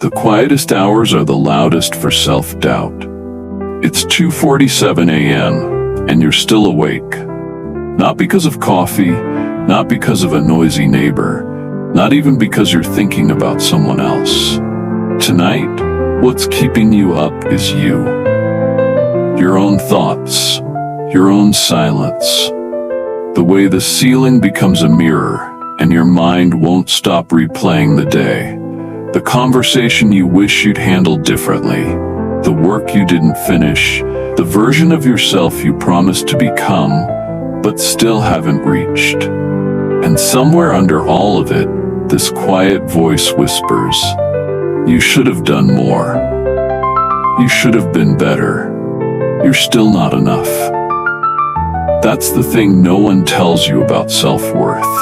The quietest hours are the loudest for self-doubt. It's 2:47 a.m., and you're still awake. Not because of coffee, not because of a noisy neighbor, not even because you're thinking about someone else. Tonight, what's keeping you up is you. Your own thoughts, your own silence. The way the ceiling becomes a mirror, and your mind won't stop replaying the day. The conversation you wish you'd handled differently. The work you didn't finish. The version of yourself you promised to become, but still haven't reached. And somewhere under all of it, this quiet voice whispers, "You should have done more. You should have been better. You're still not enough." That's the thing no one tells you about self-worth.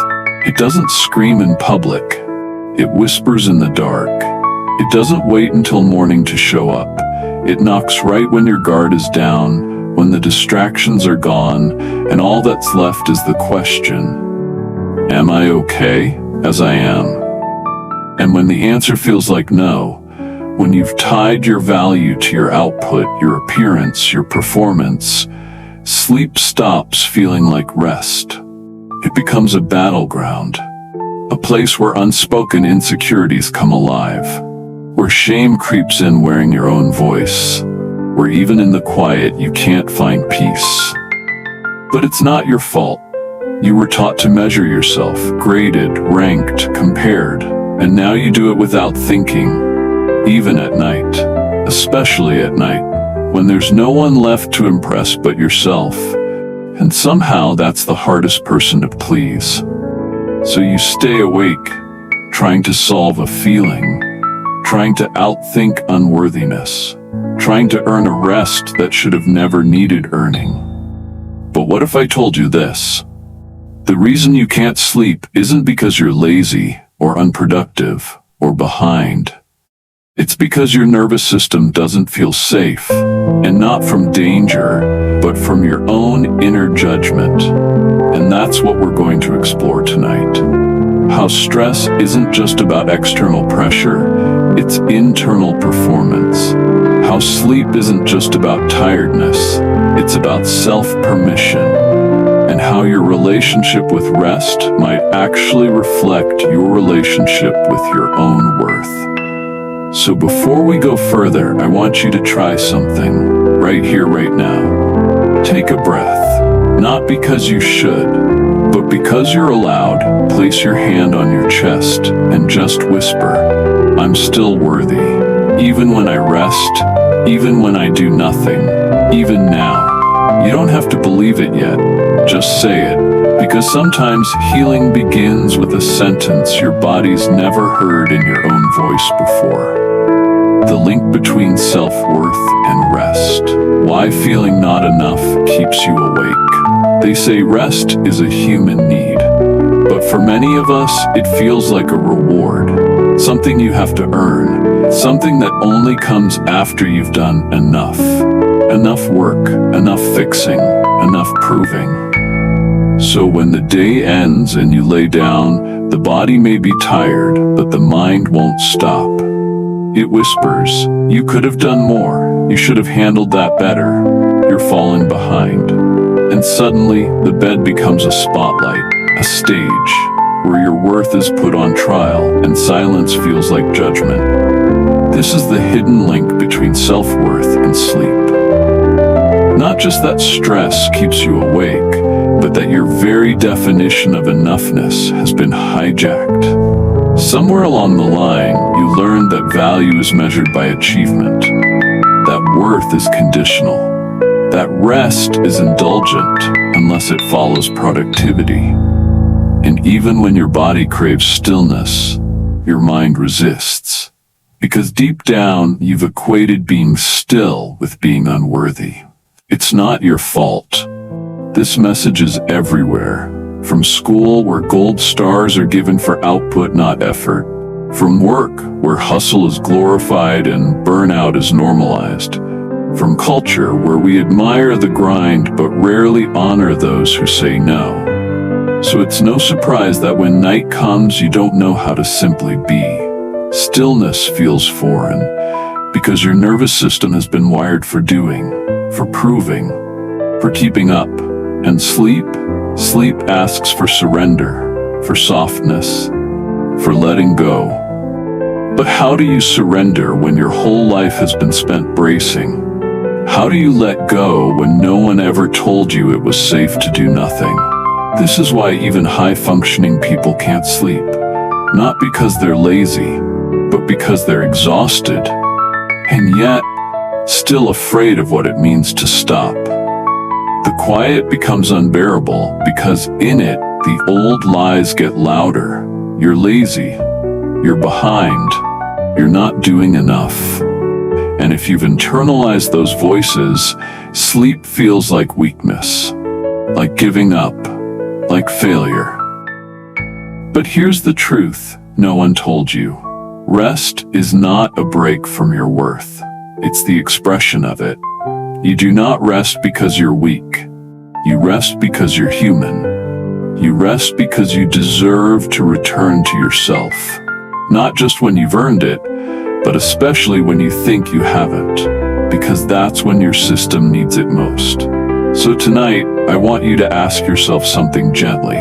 It doesn't scream in public. It whispers in the dark. It doesn't wait until morning to show up. It knocks right when your guard is down, when the distractions are gone, and all that's left is the question, am I okay as I am? And when the answer feels like no, when you've tied your value to your output, your appearance, your performance, sleep stops feeling like rest. It becomes a battleground, a place where unspoken insecurities come alive, where shame creeps in wearing your own voice, where even in the quiet you can't find peace. But it's not your fault. You were taught to measure yourself, graded, ranked, compared, and now you do it without thinking, even at night, especially at night, when there's no one left to impress but yourself, and somehow that's the hardest person to please. So you stay awake, trying to solve a feeling, trying to outthink unworthiness, trying to earn a rest that should have never needed earning. But what if I told you this? The reason you can't sleep isn't because you're lazy or unproductive or behind. It's because your nervous system doesn't feel safe, and not from danger, but from your own inner judgment. And that's what we're going to explore tonight. How stress isn't just about external pressure, it's internal performance. How sleep isn't just about tiredness, it's about self-permission. And how your relationship with rest might actually reflect your relationship with your own worth. So before we go further, I want you to try something right here, right now. Take a breath, not because you should, but because you're allowed. Place your hand on your chest and just whisper, "I'm still worthy, even when I rest, even when I do nothing, even now." You don't have to believe it yet, just say it, because sometimes healing begins with a sentence your body's never heard in your own voice before. The link between self-worth and rest. Why feeling not enough keeps you awake. They say rest is a human need, but for many of us, it feels like a reward, something you have to earn, something that only comes after you've done enough. Enough work, enough fixing, enough proving. So when the day ends and you lay down, the body may be tired, but the mind won't stop. It whispers, "You could have done more. You should have handled that better. You're falling behind." And suddenly, the bed becomes a spotlight, a stage, where your worth is put on trial and silence feels like judgment. This is the hidden link between self-worth and sleep. Not just that stress keeps you awake, but that your very definition of enoughness has been hijacked. Somewhere along the line, you learned that value is measured by achievement, that worth is conditional, that rest is indulgent unless it follows productivity. And even when your body craves stillness, your mind resists, because deep down you've equated being still with being unworthy. It's not your fault. This message is everywhere. From school, where gold stars are given for output, not effort. From work, where hustle is glorified and burnout is normalized. From culture, where we admire the grind but rarely honor those who say no. So it's no surprise that when night comes, you don't know how to simply be. Stillness feels foreign because your nervous system has been wired for doing, for proving, for keeping up. And sleep asks for surrender, for softness, for letting go. But how do you surrender when your whole life has been spent bracing? How do you let go when no one ever told you it was safe to do nothing? This is why even high-functioning people can't sleep. Not because they're lazy, but because they're exhausted, and yet still afraid of what it means to stop. The quiet becomes unbearable because in it, the old lies get louder. You're lazy, you're behind, you're not doing enough. And if you've internalized those voices, sleep feels like weakness, like giving up, like failure. But here's the truth no one told you. Rest is not a break from your worth. It's the expression of it. You do not rest because you're weak. You rest because you're human. You rest because you deserve to return to yourself. Not just when you've earned it, but especially when you think you haven't, because that's when your system needs it most. So tonight, I want you to ask yourself something gently,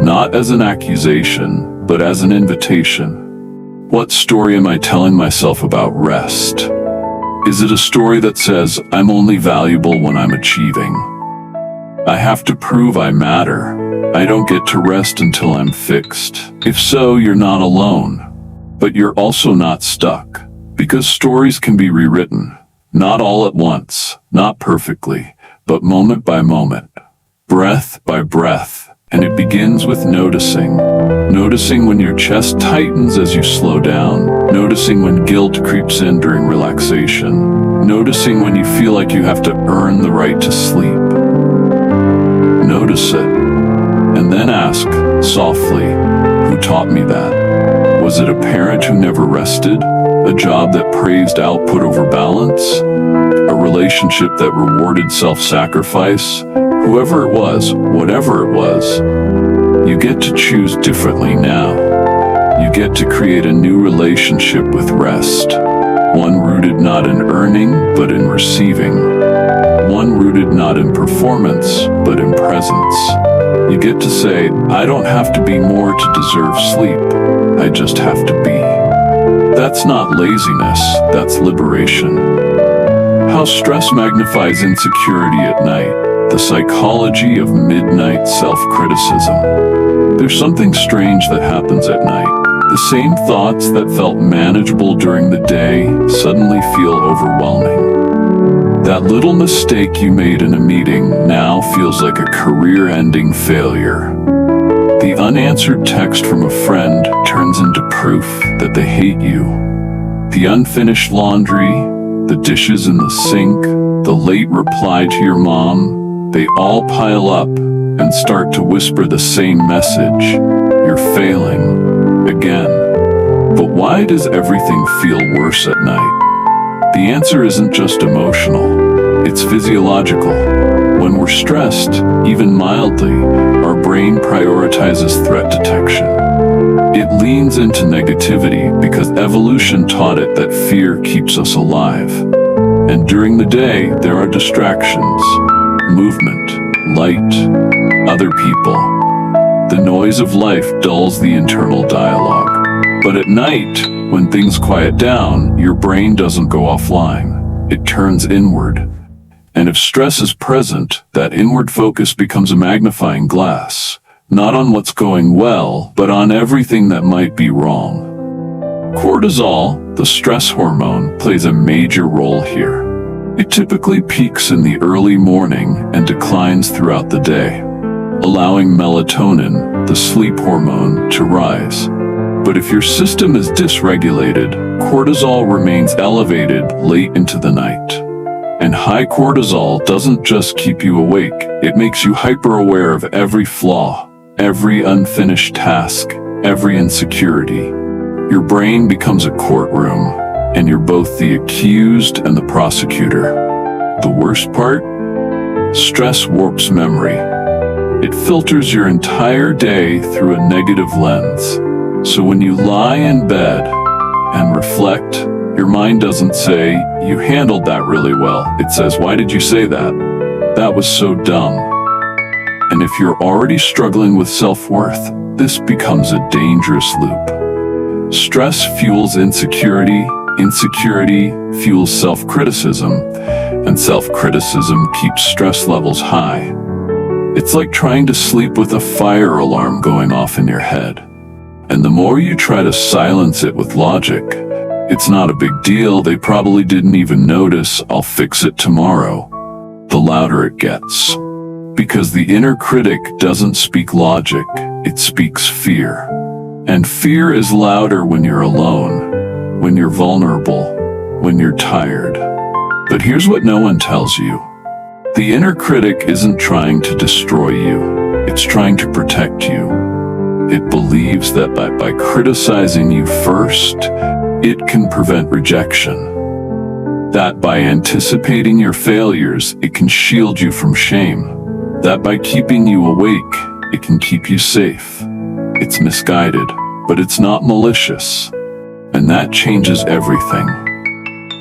not as an accusation, but as an invitation. What story am I telling myself about rest? Is it a story that says, I'm only valuable when I'm achieving? I have to prove I matter. I don't get to rest until I'm fixed. If so, you're not alone. But you're also not stuck, because stories can be rewritten, not all at once, not perfectly, but moment by moment, breath by breath. And it begins with noticing. Noticing when your chest tightens as you slow down. Noticing when guilt creeps in during relaxation. Noticing when you feel like you have to earn the right to sleep. Notice it, and then ask, softly, who taught me that? Was it a parent who never rested? A job that praised output over balance? A relationship that rewarded self-sacrifice? Whoever it was, whatever it was, you get to choose differently now. You get to create a new relationship with rest. One rooted not in earning, but in receiving. One rooted not in performance, but in presence. You get to say, I don't have to be more to deserve sleep. I just have to be. That's not laziness, that's liberation. How stress magnifies insecurity at night. The psychology of midnight self-criticism. There's something strange that happens at night. The same thoughts that felt manageable during the day suddenly feel overwhelming. That little mistake you made in a meeting now feels like a career-ending failure. The unanswered text from a friend turns into proof that they hate you. The unfinished laundry, the dishes in the sink, the late reply to your mom, they all pile up and start to whisper the same message. You're failing. Again. But why does everything feel worse at night? The answer isn't just emotional. It's physiological. When we're stressed, even mildly, our brain prioritizes threat detection. It leans into negativity because evolution taught it that fear keeps us alive. And during the day, there are distractions. Movement, light, other people. The noise of life dulls the internal dialogue. But at night, when things quiet down, your brain doesn't go offline. It turns inward. And if stress is present, that inward focus becomes a magnifying glass, not on what's going well, but on everything that might be wrong. Cortisol, the stress hormone, plays a major role here. It typically peaks in the early morning and declines throughout the day, allowing melatonin, the sleep hormone, to rise. But if your system is dysregulated, cortisol remains elevated late into the night. And high cortisol doesn't just keep you awake, it makes you hyper-aware of every flaw, every unfinished task, every insecurity. Your brain becomes a courtroom, and you're both the accused and the prosecutor. The worst part? Stress warps memory. It filters your entire day through a negative lens. So when you lie in bed, and reflect, your mind doesn't say, "You handled that really well." It says, "Why did you say that? That was so dumb." And if you're already struggling with self-worth, this becomes a dangerous loop. Stress fuels insecurity, insecurity fuels self-criticism, and self-criticism keeps stress levels high. It's like trying to sleep with a fire alarm going off in your head. And the more you try to silence it with logic, "It's not a big deal, they probably didn't even notice, I'll fix it tomorrow," the louder it gets. Because the inner critic doesn't speak logic, it speaks fear. And fear is louder when you're alone, when you're vulnerable, when you're tired. But here's what no one tells you. The inner critic isn't trying to destroy you, it's trying to protect you. It believes that by criticizing you first, it can prevent rejection. That by anticipating your failures, it can shield you from shame. That by keeping you awake, it can keep you safe. It's misguided, but it's not malicious. And that changes everything.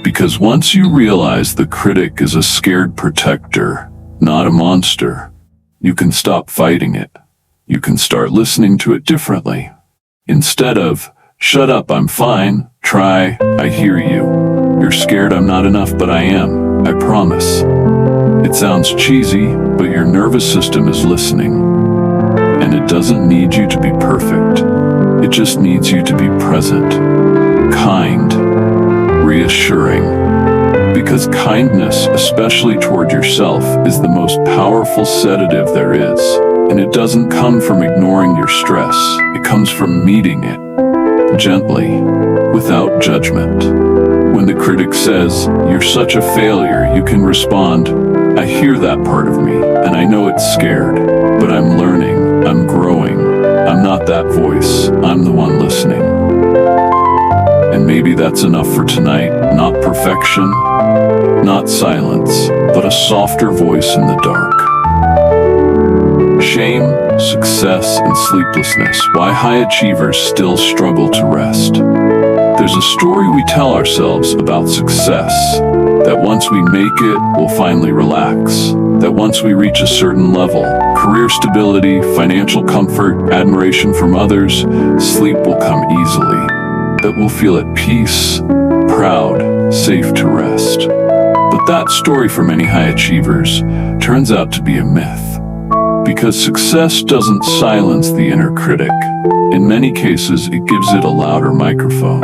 Because once you realize the critic is a scared protector, not a monster, you can stop fighting it. You can start listening to it differently. Instead of, "Shut up, I'm fine," try, "I hear you. You're scared I'm not enough, but I am, I promise." It sounds cheesy, but your nervous system is listening. And it doesn't need you to be perfect. It just needs you to be present, kind, reassuring. Because kindness, especially toward yourself, is the most powerful sedative there is. And it doesn't come from ignoring your stress. It comes from meeting it, gently, without judgment. When the critic says, "You're such a failure," you can respond, "I hear that part of me, and I know it's scared, but I'm learning, I'm growing. I'm not that voice, I'm the one listening." And maybe that's enough for tonight. Not perfection, not silence, but a softer voice in the dark. Shame, success, and sleeplessness. Why high achievers still struggle to rest. There's a story we tell ourselves about success. That once we make it, we'll finally relax. That once we reach a certain level, career stability, financial comfort, admiration from others, sleep will come easily. That we'll feel at peace, proud, safe to rest. But that story for many high achievers turns out to be a myth. Because success doesn't silence the inner critic. In many cases, it gives it a louder microphone.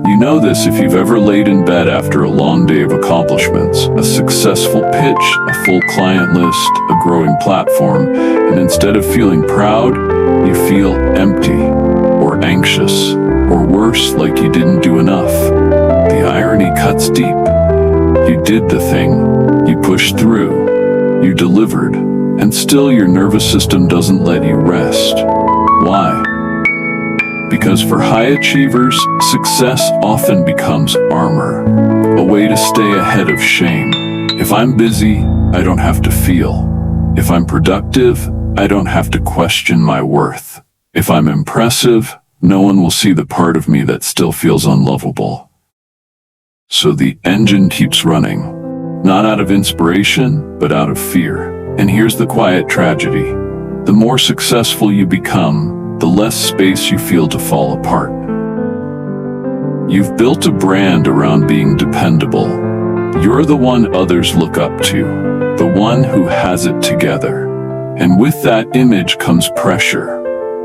You know this if you've ever laid in bed after a long day of accomplishments, a successful pitch, a full client list, a growing platform, and instead of feeling proud, you feel empty, or anxious, or worse, like you didn't do enough. The irony cuts deep. You did the thing, you pushed through, you delivered, and still your nervous system doesn't let you rest. Why? Because for high achievers, success often becomes armor, a way to stay ahead of shame. If I'm busy, I don't have to feel. If I'm productive, I don't have to question my worth. If I'm impressive, no one will see the part of me that still feels unlovable. So the engine keeps running, not out of inspiration, but out of fear. And here's the quiet tragedy. The more successful you become, the less space you feel to fall apart. You've built a brand around being dependable. You're the one others look up to, the one who has it together. And with that image comes pressure,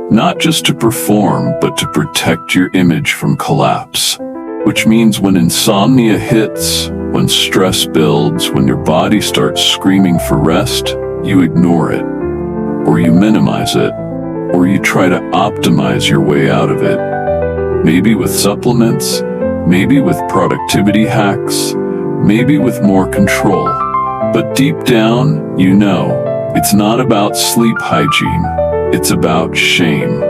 not just to perform, but to protect your image from collapse. Which means when insomnia hits, when stress builds, when your body starts screaming for rest, you ignore it, or you minimize it, or you try to optimize your way out of it. Maybe with supplements, maybe with productivity hacks, maybe with more control. But deep down, you know, it's not about sleep hygiene, it's about shame.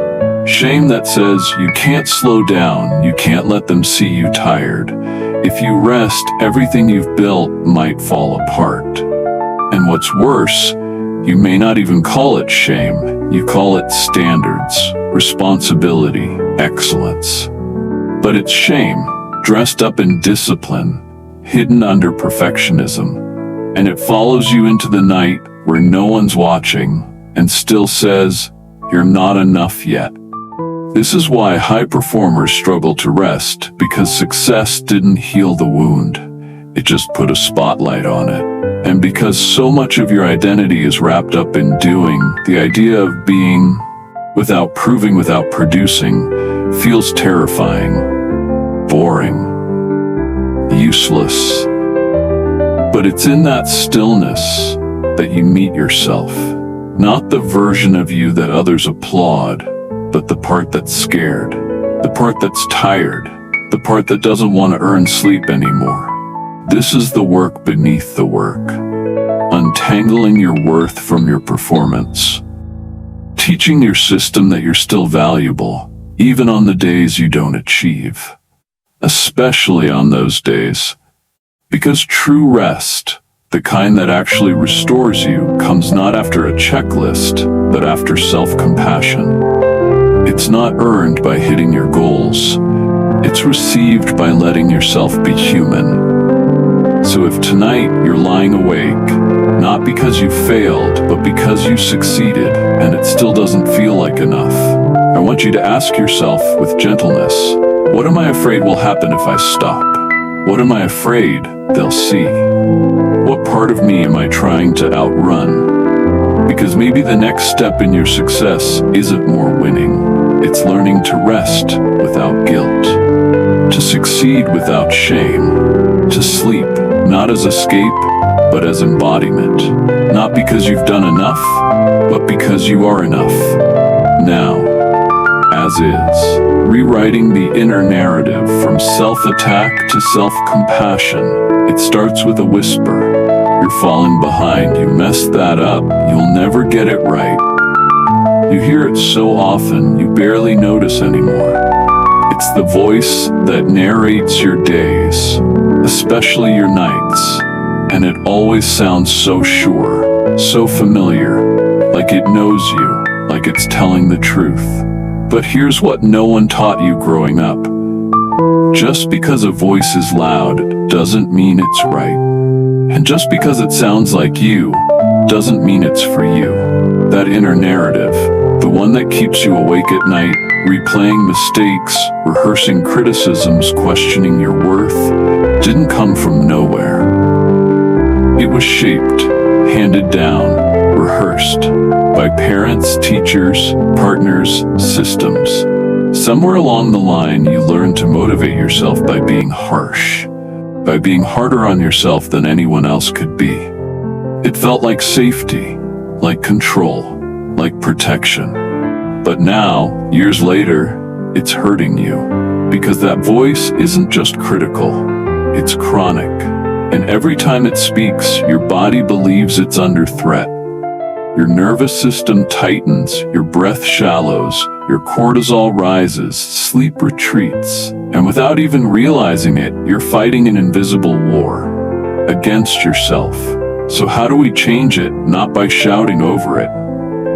Shame that says you can't slow down, you can't let them see you tired. If you rest, everything you've built might fall apart. And what's worse, you may not even call it shame, you call it standards, responsibility, excellence. But it's shame, dressed up in discipline, hidden under perfectionism, and it follows you into the night where no one's watching and still says, "You're not enough yet." This is why high performers struggle to rest, because success didn't heal the wound. It just put a spotlight on it. And because so much of your identity is wrapped up in doing, the idea of being without proving, without producing, feels terrifying, boring, useless. But it's in that stillness that you meet yourself. Not the version of you that others applaud, but the part that's scared, the part that's tired, the part that doesn't want to earn sleep anymore. This is the work beneath the work, untangling your worth from your performance, teaching your system that you're still valuable, even on the days you don't achieve, especially on those days. Because true rest, the kind that actually restores you, comes not after a checklist, but after self-compassion. It's not earned by hitting your goals. It's received by letting yourself be human. So if tonight you're lying awake, not because you failed, but because you succeeded, and it still doesn't feel like enough, I want you to ask yourself with gentleness, what am I afraid will happen if I stop? What am I afraid they'll see? What part of me am I trying to outrun? Because maybe the next step in your success isn't more winning. It's learning to rest without guilt, to succeed without shame, to sleep not as escape, but as embodiment. Not because you've done enough, but because you are enough. Now, as is, rewriting the inner narrative from self-attack to self-compassion. It starts with a whisper. You're falling behind, you messed that up, you'll never get it right. You hear it so often, you barely notice anymore. It's the voice that narrates your days, especially your nights, and it always sounds so sure, so familiar, like it knows you, like it's telling the truth. But here's what no one taught you growing up. Just because a voice is loud doesn't mean it's right. And just because it sounds like you doesn't mean it's for you. That inner narrative, the one that keeps you awake at night, replaying mistakes, rehearsing criticisms, questioning your worth, didn't come from nowhere. It was shaped, handed down, rehearsed by parents, teachers, partners, systems. Somewhere along the line, you learned to motivate yourself by being harsh, by being harder on yourself than anyone else could be. It felt like safety, like control, like protection. But now, years later, it's hurting you, because that voice isn't just critical, it's chronic. And every time it speaks, your body believes it's under threat. Your nervous system tightens, your breath shallows, your cortisol rises, sleep retreats. And without even realizing it, you're fighting an invisible war against yourself. So how do we change it? Not by shouting over it,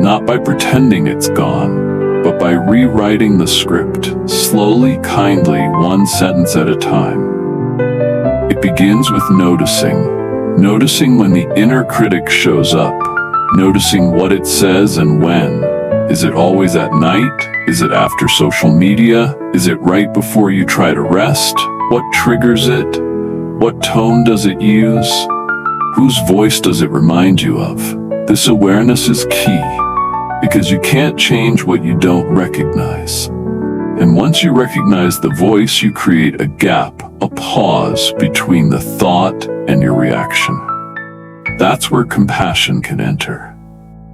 not by pretending it's gone, but by rewriting the script, slowly, kindly, one sentence at a time. It begins with noticing when the inner critic shows up, noticing what it says and when. Is it always at night? Is it after social media? Is it right before you try to rest? What triggers it? What tone does it use? Whose voice does it remind you of? This awareness is key, because you can't change what you don't recognize. And once you recognize the voice, you create a gap, a pause between the thought and your reaction. That's where compassion can enter.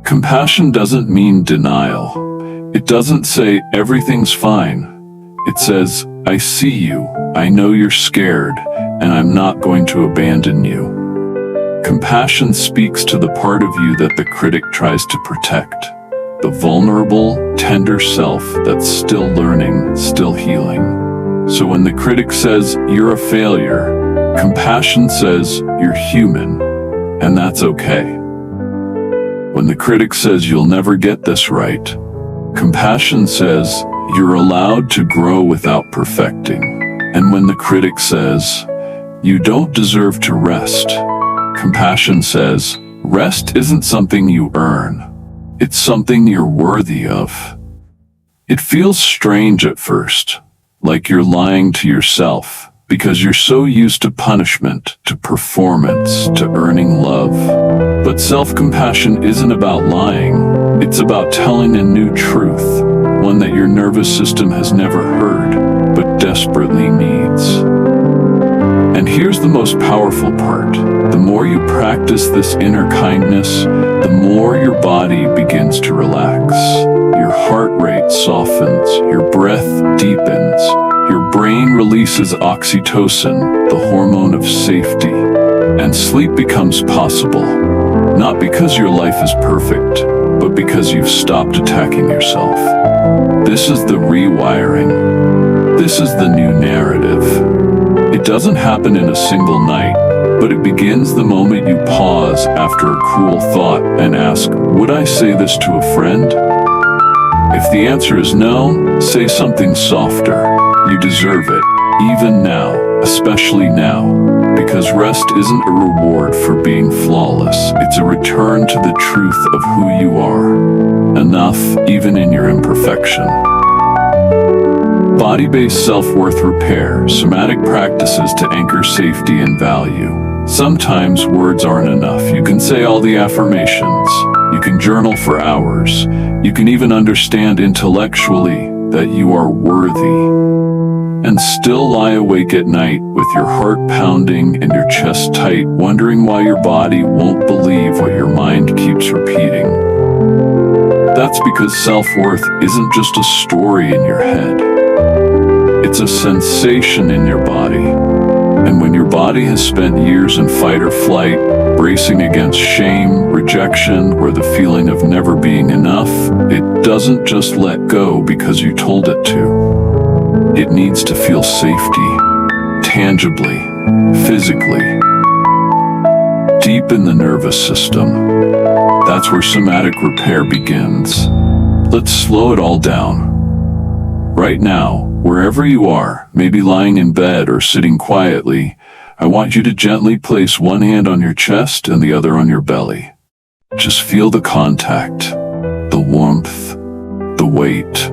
Compassion doesn't mean denial. It doesn't say everything's fine. It says, I see you, I know you're scared, and I'm not going to abandon you. Compassion speaks to the part of you that the critic tries to protect. The vulnerable, tender self that's still learning, still healing. So when the critic says, you're a failure, compassion says, you're human, and that's okay. When the critic says, you'll never get this right, compassion says, You're allowed to grow without perfecting. And when the critic says, "You don't deserve to rest," compassion says, "Rest isn't something you earn. It's something you're worthy of." It feels strange at first, like you're lying to yourself, because you're so used to punishment, to performance, to earning love. But self-compassion isn't about lying. It's about telling a new truth, one that your nervous system has never heard, but desperately needs. And here's the most powerful part. The more you practice this inner kindness, the more your body begins to relax. Your heart rate softens, your breath deepens, your brain releases oxytocin, the hormone of safety, and sleep becomes possible. Not because your life is perfect, but because you've stopped attacking yourself. This is the rewiring. This is the new narrative. It doesn't happen in a single night, but it begins the moment you pause after a cruel thought and ask, "Would I say this to a friend?" If the answer is no, say something softer. You deserve it, even now, especially now, because rest isn't a reward for being flawless. It's a return to the truth of who you are. Enough, even in your imperfection. Body-based self-worth repair, somatic practices to anchor safety and value. Sometimes words aren't enough. You can say all the affirmations. You can journal for hours. You can even understand intellectually that you are worthy. And still lie awake at night with your heart pounding and your chest tight, wondering why your body won't believe what your mind keeps repeating. That's because self-worth isn't just a story in your head. It's a sensation in your body. And when your body has spent years in fight or flight, bracing against shame, rejection, or the feeling of never being enough, it doesn't just let go because you told it to. It needs to feel safety, tangibly, physically, deep in the nervous system. That's where somatic repair begins. Let's slow it all down. Right now, wherever you are, maybe lying in bed or sitting quietly, I want you to gently place one hand on your chest and the other on your belly. Just feel the contact, the warmth, the weight.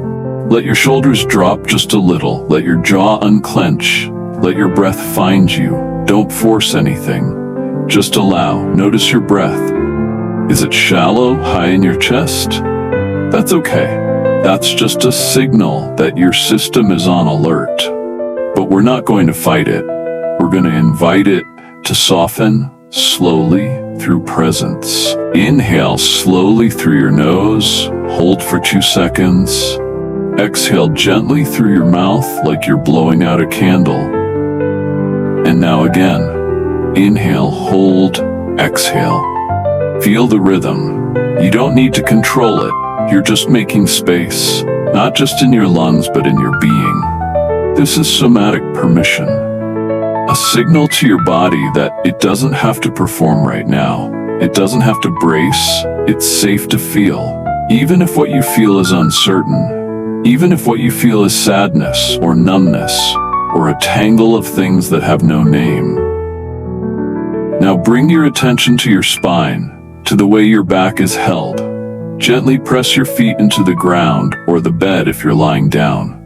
Let your shoulders drop just a little. Let your jaw unclench. Let your breath find you. Don't force anything. Just allow. Notice your breath. Is it shallow, high in your chest? That's okay. That's just a signal that your system is on alert. But we're not going to fight it. We're going to invite it to soften slowly through presence. Inhale slowly through your nose. Hold for 2 seconds. Exhale gently through your mouth like you're blowing out a candle. And now again. Inhale, hold, exhale. Feel the rhythm. You don't need to control it. You're just making space, not just in your lungs, but in your being. This is somatic permission. A signal to your body that it doesn't have to perform right now. It doesn't have to brace. It's safe to feel. Even if what you feel is uncertain. Even if what you feel is sadness or numbness or a tangle of things that have no name. Now bring your attention to your spine, to the way your back is held. Gently press your feet into the ground or the bed if you're lying down.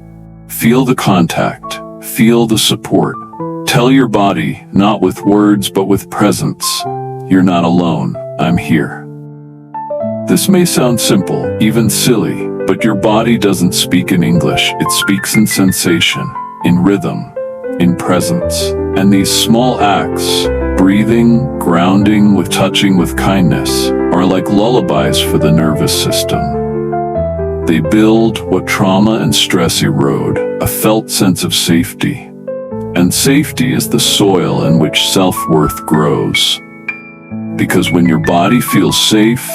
Feel the contact. Feel the support. Tell your body, not with words but with presence, you're not alone, I'm here. This may sound simple, even silly, but your body doesn't speak in English. It speaks in sensation, in rhythm, in presence. And these small acts, breathing, grounding, with touching with kindness, are like lullabies for the nervous system. They build what trauma and stress erode, a felt sense of safety. And safety is the soil in which self-worth grows. Because when your body feels safe,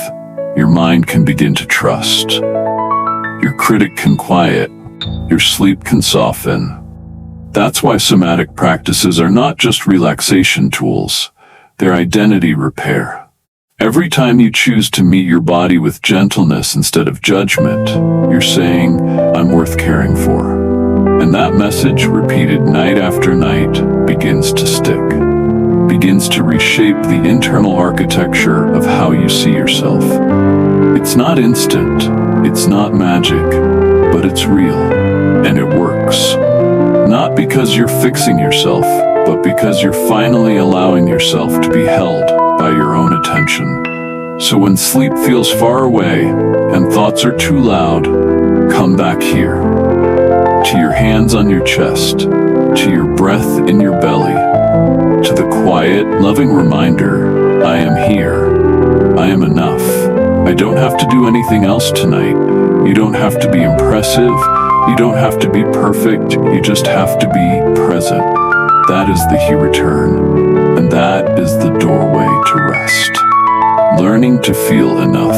your mind can begin to trust. Your critic can quiet. Your sleep can soften. That's why somatic practices are not just relaxation tools. They're identity repair. Every time you choose to meet your body with gentleness instead of judgment, you're saying, I'm worth caring for. And that message, repeated night after night, begins to stick, begins to reshape the internal architecture of how you see yourself. It's not instant, it's not magic, but it's real, and it works. Not because you're fixing yourself, but because you're finally allowing yourself to be held by your own attention. So when sleep feels far away and thoughts are too loud, come back here. To your hands on your chest, to your breath in your belly, to the quiet, loving reminder, I am here, I am enough. I don't have to do anything else tonight. You don't have to be impressive, you don't have to be perfect, you just have to be present. That is the return, and that is the doorway to rest. Learning to feel enough.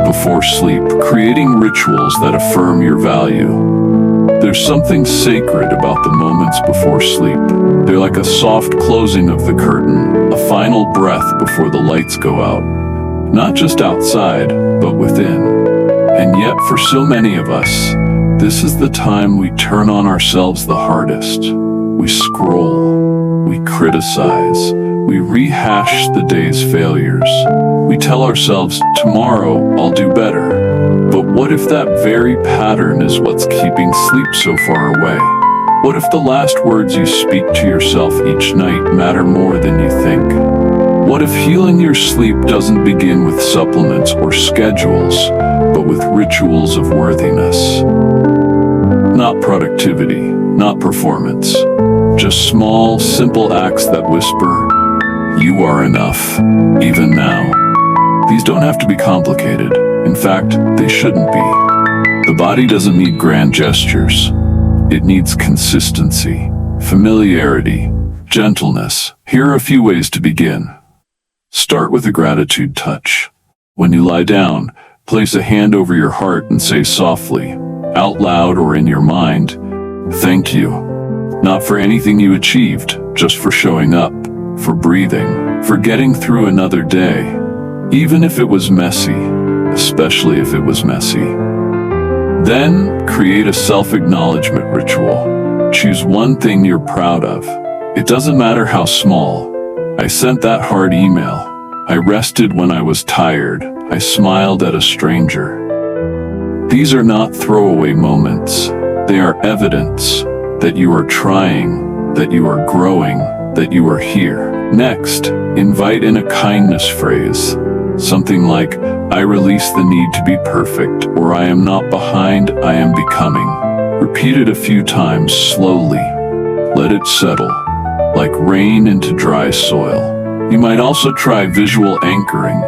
Before sleep, creating rituals that affirm your value. There's something sacred about the moments before sleep. They're like a soft closing of the curtain, a final breath before the lights go out. Not just outside, but within. And yet, for so many of us, this is the time we turn on ourselves the hardest. We scroll, we criticize, we rehash the day's failures. We tell ourselves, tomorrow I'll do better. But what if that very pattern is what's keeping sleep so far away? What if the last words you speak to yourself each night matter more than you think? What if healing your sleep doesn't begin with supplements or schedules, but with rituals of worthiness? Not productivity, not performance, just small, simple acts that whisper, you are enough, even now. These don't have to be complicated. In fact, they shouldn't be. The body doesn't need grand gestures. It needs consistency, familiarity, gentleness. Here are a few ways to begin. Start with a gratitude touch. When you lie down, place a hand over your heart and say softly, out loud or in your mind, thank you. Not for anything you achieved, just for showing up, for breathing, for getting through another day. Even if it was messy, especially if it was messy. Then, create a self-acknowledgement ritual. Choose one thing you're proud of. It doesn't matter how small. I sent that hard email. I rested when I was tired. I smiled at a stranger. These are not throwaway moments. They are evidence that you are trying, that you are growing, that you are here. Next, invite in a kindness phrase. Something like, I release the need to be perfect, or I am not behind, I am becoming. Repeat it a few times slowly. Let it settle, like rain into dry soil. You might also try visual anchoring.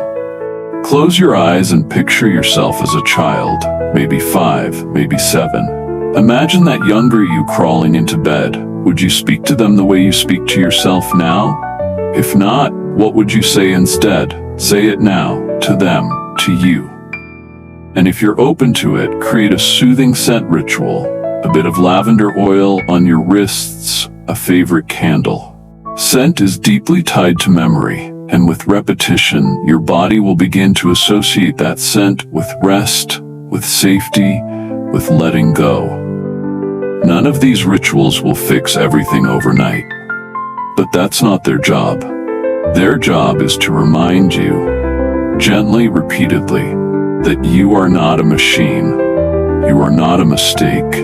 Close your eyes and picture yourself as a child, maybe 5, maybe 7. Imagine that younger you crawling into bed. Would you speak to them the way you speak to yourself now? If not, what would you say instead? Say it now, to them, to you. And if you're open to it, create a soothing scent ritual, a bit of lavender oil on your wrists, a favorite candle. Scent is deeply tied to memory, and with repetition, your body will begin to associate that scent with rest, with safety, with letting go. None of these rituals will fix everything overnight, but that's not their job. Their job is to remind you, gently, repeatedly, that you are not a machine. You are not a mistake.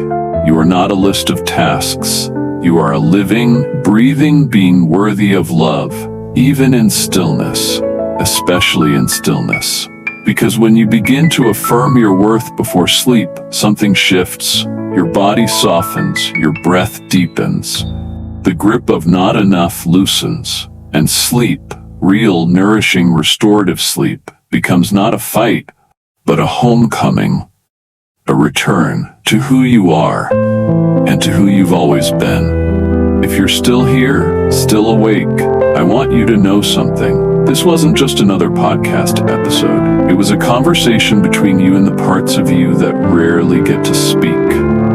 You are not a list of tasks. You are a living, breathing being worthy of love, even in stillness, especially in stillness. Because when you begin to affirm your worth before sleep, something shifts. Your body softens, your breath deepens. The grip of not enough loosens. And sleep, real, nourishing, restorative sleep, becomes not a fight, but a homecoming, a return to who you are and to who you've always been. If you're still here, still awake, I want you to know something. This wasn't just another podcast episode. It was a conversation between you and the parts of you that rarely get to speak.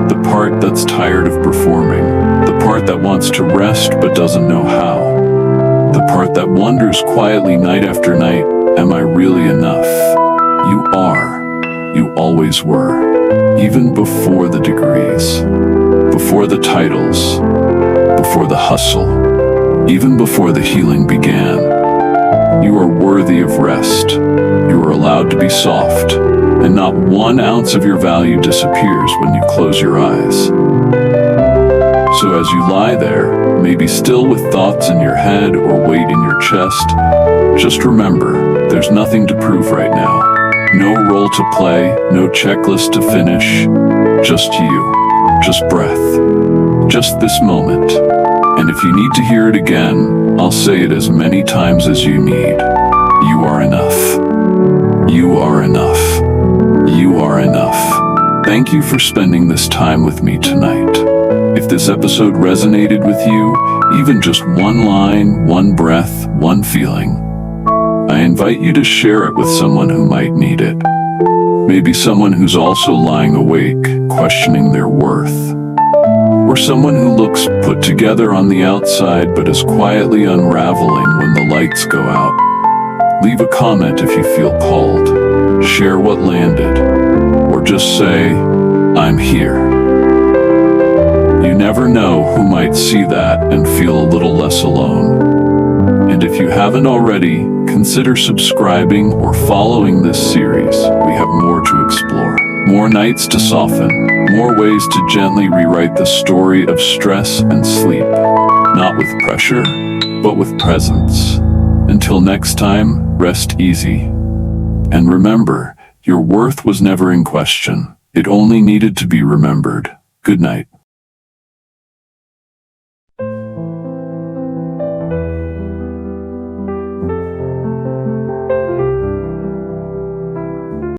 The part that's tired of performing. The part that wants to rest but doesn't know how. The part that wonders quietly night after night, am I really enough? You are. You always were. Even before the degrees, before the titles, before the hustle, even before the healing began. You are worthy of rest. You are allowed to be soft, and not 1 ounce of your value disappears when you close your eyes. So as you lie there, maybe still with thoughts in your head or weight in your chest, just remember, there's nothing to prove right now. No role to play, no checklist to finish. Just you, just breath, just this moment. And if you need to hear it again, I'll say it as many times as you need. You are enough. You are enough. You are enough. Thank you for spending this time with me tonight. If this episode resonated with you, even just 1 line, 1 breath, 1 feeling, I invite you to share it with someone who might need it. Maybe someone who's also lying awake, questioning their worth. Or someone who looks put together on the outside but is quietly unraveling when the lights go out. Leave a comment if you feel called. Share what landed. Or just say, I'm here. You never know who might see that and feel a little less alone. And if you haven't already, consider subscribing or following this series. We have more to explore. More nights to soften. More ways to gently rewrite the story of stress and sleep. Not with pressure, but with presence. Until next time, rest easy. And remember, your worth was never in question. It only needed to be remembered. Good night.